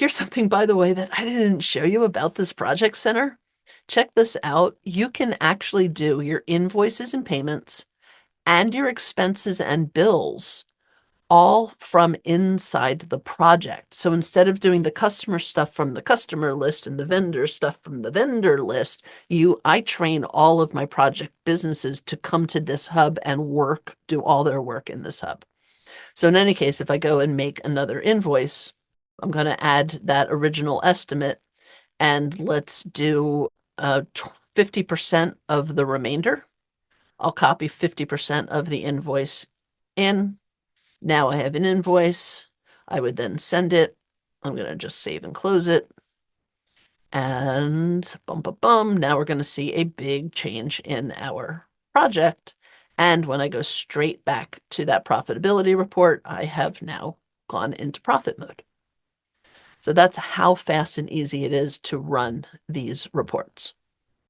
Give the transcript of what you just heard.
here's something, by the way, that I didn't show you about this project center. Check this out. You can actually do your invoices and payments and your expenses and bills all from inside the project. So instead of doing the customer stuff from the customer list and the vendor stuff from the vendor list, I train all of my project businesses to come to this hub and do all their work in this hub. So in any case, if I go and make another invoice, I'm going to add that original estimate and let's do 50% of the remainder. I'll copy 50% of the invoice in. Now I have an invoice. I would then send it. I'm going to just save and close it. And bum, bum, bum. Now we're going to see a big change in our project. And when I go straight back to that profitability report, I have now gone into profit mode. So that's how fast and easy it is to run these reports.